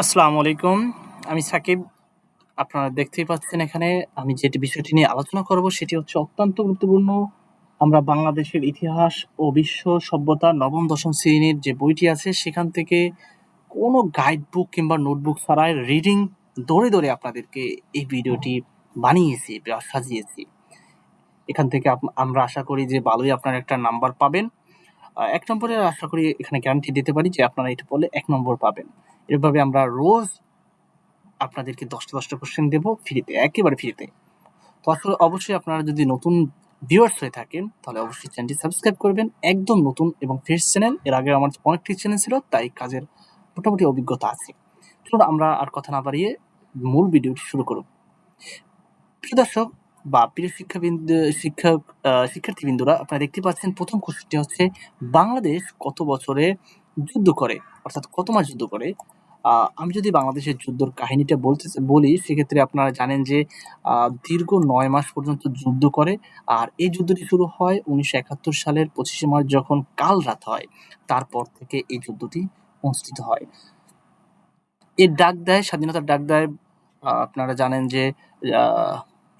আসসালামু আলাইকুম। আমি সাকিব। আপনারা দেখতেই পাচ্ছেন এখানে আমি যেটি বিষয়টি নিয়ে আলোচনা করব সেটি হচ্ছে অত্যন্ত গুরুত্বপূর্ণ। আমরা বাংলাদেশের ইতিহাস ও বিশ্ব সভ্যতা ৯ম-১০ম শ্রেণীর যে বইটি আছে সেখান থেকে কোনো গাইড বুক কিংবা নোটবুক ছাড়াই রিডিং ধরে আপনাদেরকে এই ভিডিওটি বানিয়েছি বা সাজিয়েছি। এখান থেকে আমরা আশা করি যে ভালোই আপনারা একটা নাম্বার পাবেন। ১ নম্বরের আশা করি এখানে গ্যারান্টি দিতে পারি যে আপনারা এটা পড়লে ১ নম্বর পাবেন। এভাবে আমরা রোজ আপনাদেরকে ১০টা কোয়েশ্চেন দেব ফ্রিতে, একেবারে ফ্রিতে। তো আসলে অবশ্যই আপনারা যদি নতুন ভিউয়ার্স হয়ে থাকেন তাহলে অবশ্যই চ্যানেলটি সাবস্ক্রাইব করবেন। একদম নতুন এবং ফ্রেশ চ্যানেল। এর আগে আমার অনেকটি চ্যানেল ছিল, তাই কাজের মোটামুটি অভিজ্ঞতা আছে। চলুন আমরা আর কথা না বাড়িয়ে মূল ভিডিওটি শুরু করব। প্রিয় দর্শক বা প্রিয় শিক্ষার্থীবৃন্দরা, আপনারা দেখতে পাচ্ছেন প্রথম কোশ্চেনটি হচ্ছে বাংলাদেশ কত বছরে যুদ্ধ করে, অর্থাৎ কত মাস যুদ্ধ করে। আমি যদি বাংলাদেশের যুদ্ধর কাহিনীটা বলি সেক্ষেত্রে আপনারা জানেন যে দীর্ঘ ৯ মাস পর্যন্ত যুদ্ধ করে। আর এই যুদ্ধটি শুরু হয় ১৯৭১ সালের ২৫শে মার্চ যখন কাল রাত হয়। তারপর থেকে এই যুদ্ধটি অনুষ্ঠিত হয়। এর ডাক দেয়, স্বাধীনতার ডাক দেয়, আপনারা জানেন যে আ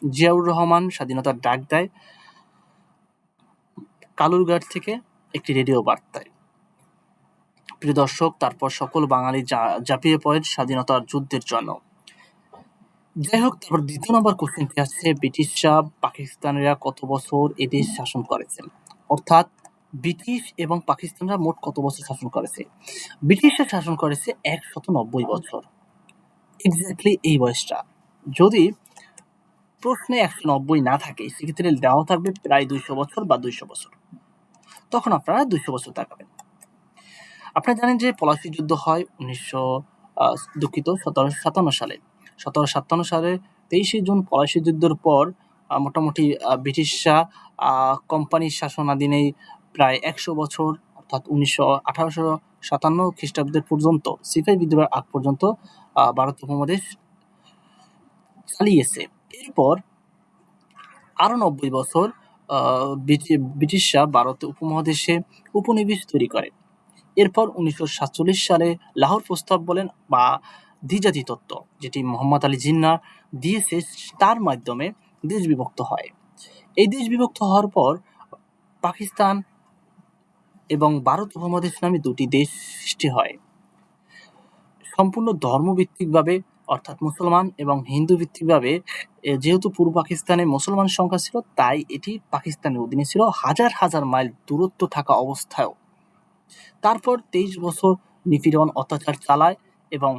জিয়াউর রহমান স্বাধীনতার ডাক দেয় কালুরঘাট থেকে একটি রেডিও বার্তায়। প্রিয় দর্শক, তারপর সকল বাঙালি ঝাঁপিয়ে পড়ে স্বাধীনতার যুদ্ধের জন্য। যাই হোক, তারপর ২য় নম্বর কোশ্চেনটি আসছে ব্রিটিশরা পাকিস্তানিরা কত বছর এদেশ শাসন করেছেন? অর্থাৎ ব্রিটিশ এবং পাকিস্তানরা মোট কত বছর শাসন করেছে? ব্রিটিশরা শাসন করেছে ১৯০ বছর। এক্সাক্টলি এই বয়সটা। যদি প্রশ্নে ১৯০ না থাকে সেক্ষেত্রে দেওয়া থাকবে প্রায় ২০০ বছর বা ২০০ বছর। তখন আপনারা ২০০ বছর তাকাবেন। আপনারা জানেন যে পলাশী যুদ্ধ হয় ১৭৫৭ সালে। ১৭৫৭ সালে ২৩শে জুন পলাশী যুদ্ধের পর মোটামুটি ব্রিটিশরা কোম্পানির শাসনাধীনেই প্রায় ১০০ বছর, অর্থাৎ ১৮৫৭ খ্রিস্টাব্দের পর্যন্ত, সিপাহি বিদ্রোহের আগ পর্যন্ত ভারত উপমহাদেশ চালিয়েছে। এরপর আরও ৯০ বছর ব্রিটিশরা ভারত উপমহাদেশে উপনিবেশ তৈরি করে। এরপর ১৯৪৭ সালে লাহোর প্রস্তাব বলেন বা দ্বিজাতি তত্ত্ব, যেটি মোহাম্মদ আলী জিন্নাহ দিয়েছে, তার মাধ্যমে দেশ বিভক্ত হয়। এই দেশ বিভক্ত হওয়ার পর পাকিস্তান এবং ভারত উপমহাদেশ নামে দুটি দেশ সৃষ্টি হয়। সম্পূর্ণ ধর্মভিত্তিকভাবে, অর্থাৎ মুসলমান এবং হিন্দু ভিত্তিকভাবে। যেহেতু পূর্ব পাকিস্তানে মুসলমান সংখ্যা ছিল, তাই এটি পাকিস্তানের অধীনে ছিল হাজার হাজার মাইল দূরত্ব থাকা অবস্থায়ও। তারপর ২৩ বছর নিপীড়ন অত্যাচার চালায় এবং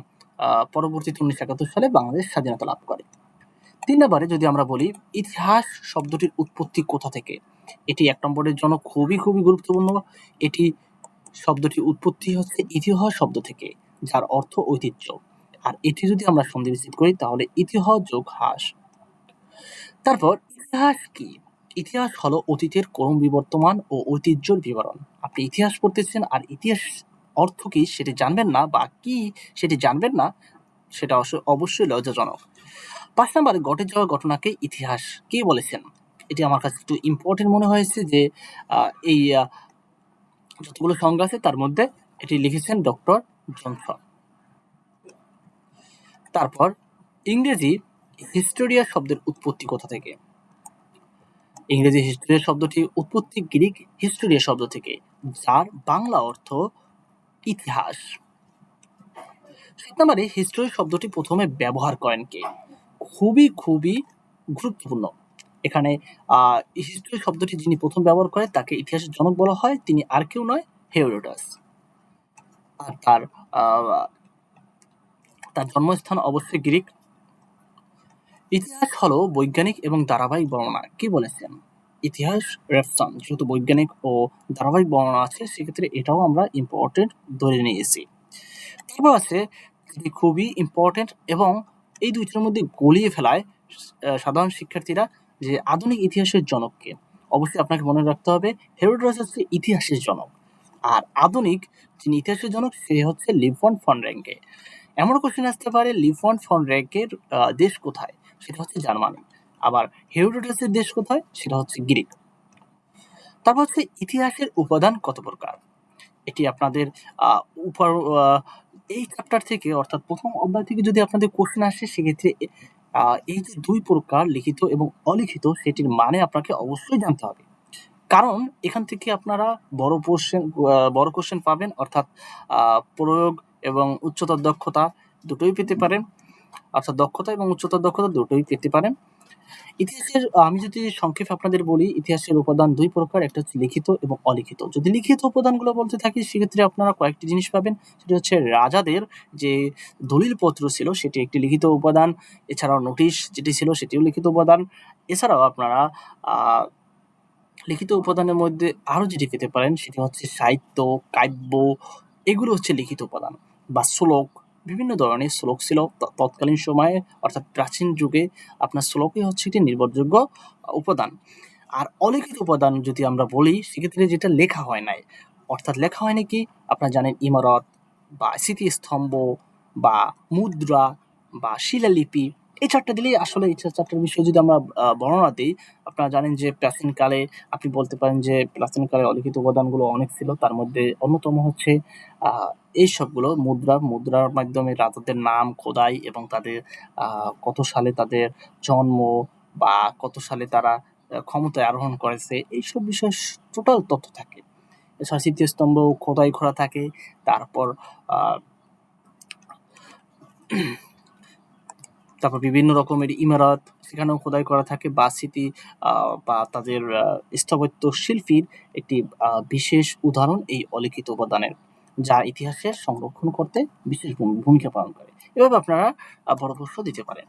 পরবর্তীতে ১৯৭১ সালে বাংলাদেশ স্বাধীনতা লাভ করে। ৩ নম্বরে যদি আমরা বলি ইতিহাস শব্দটির উৎপত্তি কোথা থেকে? এটি ১ নম্বরের জন্য খুবই গুরুত্বপূর্ণ। এটি শব্দটির উৎপত্তি হচ্ছে ইতিহাস শব্দ থেকে, যার অর্থ ঐতিহ্য। আর এটি যদি আমরা সন্ধিবিচ্ছেদ করি তাহলে ইতিহাস যোগ হাস। তারপর ইতিহাস কি? ইতিহাস হলো অতীতের ক্রম বিবর্তমান ও ঐতিহ্যের বিবরণ। আপনি ইতিহাস পড়তেছেন আর ইতিহাস অর্থ কি সেটি জানবেন না, বা কি সেটি জানবেন না, সেটা অবশ্যই লজ্জাজনক। ৫ নম্বরে ঘটে যাওয়া ঘটনাকে ইতিহাস কে বলেছেন? এটি আমার কাছে একটু ইম্পর্টেন্ট মনে হয়েছে যে এই যতগুলো সংজ্ঞা আছে তার মধ্যে এটি লিখেছেন ডক্টর জনসন। তারপর ইংরেজি হিস্টোরিয়া শব্দের উৎপত্তি কোথা থেকে? ইংরেজি হিস্টোরিয়া শব্দটির উৎপত্তি গ্রিক হিস্টোরিয়া শব্দ থেকে, যার বাংলা অর্থ ইতিহাস। ৭ নম্বরে হিস্টোরি শব্দটি প্রথমে ব্যবহার করেন কে? খুবই গুরুত্বপূর্ণ। এখানে হিস্টোরি শব্দটি যিনি প্রথম ব্যবহার করেন তাকে ইতিহাসের জনক বলা হয়। তিনি আর কেউ নয়, হেরোডোটাস। আর তার জন্মস্থান অবশ্যই গ্রিক। ইতিহাস হলো বৈজ্ঞানিক এবং ধারাবাহিক বর্ণনা। কি বলেছেন? ইতিহাস রেফসান, যেহেতু বৈজ্ঞানিক ও ধারাবাহিক বর্ণনা আছে সেক্ষেত্রে এটাও আমরা ইম্পর্টেন্ট ধরে নিয়েছি। তারপর আছে যেটি খুবই ইম্পর্টেন্ট এবং এই দুইটার মধ্যে গলিয়ে ফেলায় সাধারণ শিক্ষার্থীরা, যে আধুনিক ইতিহাসের জনক কে? অবশ্যই আপনাকে মনে রাখতে হবে হেরোডোটাস হচ্ছে ইতিহাসের জনক, আর আধুনিক যিনি ইতিহাসের জনক সে হচ্ছে লিভ ফন ফন র্যাঙ্কে। এমন কোশ্চেন আসতে পারে লিভ ফন ফন র্যাঙ্কের দেশ কোথায়? সেটা হচ্ছে জার্মানি। আবার হেরোডোটাসের দেশ কোথায়? সেটা হচ্ছে গ্রিক। তারপর হচ্ছে ইতিহাসের উপাদান কত প্রকার? এটি আপনাদের এই চ্যাপ্টার থেকে অর্থাৎ ১ম অধ্যায় থেকে যদি আপনাদের কোশ্চেন আসে সেক্ষেত্রে এই যে ২ প্রকার লিখিত এবং অলিখিত সেটির মানে আপনাকে অবশ্যই জানতে হবে। কারণ এখান থেকে আপনারা বড় কোশ্চেন পাবেন অর্থাৎ প্রয়োগ এবং উচ্চতর দক্ষতা দুটোই পেতে পারেন। অর্থাৎ দক্ষতা এবং উচ্চতর দক্ষতা দুটোই পেতে পারেন। ইতিহাসের আমি যদি সংক্ষেপে আপনাদের বলি, ইতিহাসের উপাদান ২ প্রকার। একটা হচ্ছে লিখিত এবং অলিখিত। যদি লিখিত উপাদানগুলো বলতে থাকি সেক্ষেত্রে আপনারা কয়েকটি জিনিস পাবেন। সেটি হচ্ছে রাজাদের যে দলিলপত্র ছিল সেটি একটি লিখিত উপাদান। এছাড়াও নোটিশ যেটি ছিল সেটিও লিখিত উপাদান। এছাড়াও আপনারা আ লিখিত উপাদানের মধ্যে আরো যেটি পেতে পারেন সেটি হচ্ছে সাহিত্য, কাব্য এগুলো হচ্ছে লিখিত উপাদান বা শ্লোক। বিভিন্ন ধরনের শ্লোক ছিল তৎকালীন সময়ে অর্থাৎ প্রাচীন যুগে আপনার শ্লোকই হচ্ছে একটি নির্ভরযোগ্য উপাদান। আর অলিখিত উপাদান যদি আমরা বলি সেক্ষেত্রে যেটা লেখা হয় নাই। অর্থাৎ লেখা হয়নি কি আপনারা জানেন ইমারত বা স্মৃতিস্তম্ভ বা মুদ্রা বা শিলালিপি এই ৪ টা দিলেই আসলে এই ৪ টার বিষয়ে যদি আমরা বর্ণনা দেই, আপনারা জানেন যে প্রাচীনকালে আপনি বলতে পারেন যে প্রাচীনকালে অলিখিত উপাদানগুলো অনেক ছিল। তার মধ্যে অন্যতম হচ্ছে আ এই সবগুলো মুদ্রার মাধ্যমে রাজাদের নাম খোদাই এবং তাদের কত সালে তাদের জন্ম বা কত সালে তারা ক্ষমতায় আরোহণ করেছে এইসব বিষয়ে টোটাল তথ্য থাকে। এছাড়া স্মৃতিস্তম্ভ খোদাই করা থাকে। তারপর আ তারপর বিভিন্ন রকমের ইমারত সেখানেও খোদাই করা থাকে বা স্মৃতি বা তাদের স্থাপত্য শিল্পীর একটি বিশেষ উদাহরণ এই অলিখিত উপাদানের, যা ইতিহাসে সংরক্ষণ করতে বিশেষ ভূমিকা পালন করে। এভাবে আপনারা বড় প্রশ্ন দিতে পারেন।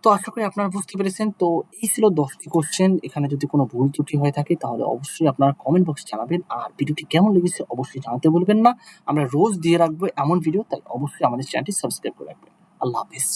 তো আশা করি আপনারা বুঝতে পেরেছেন। তো এই ছিল ১০ টি কোশ্চেন। এখানে যদি কোনো ভুল ত্রুটি হয়ে থাকে তাহলে অবশ্যই আপনারা কমেন্ট বক্সে জানাবেন। আর ভিডিওটি কেমন লেগেছে অবশ্যই জানাতে ভুলবেন না। আমরা রোজ দিয়ে রাখবো এমন ভিডিও, তাই অবশ্যই আমাদের চ্যানেলটি সাবস্ক্রাইব করে রাখবেন। আল্লাহ হাফেজ।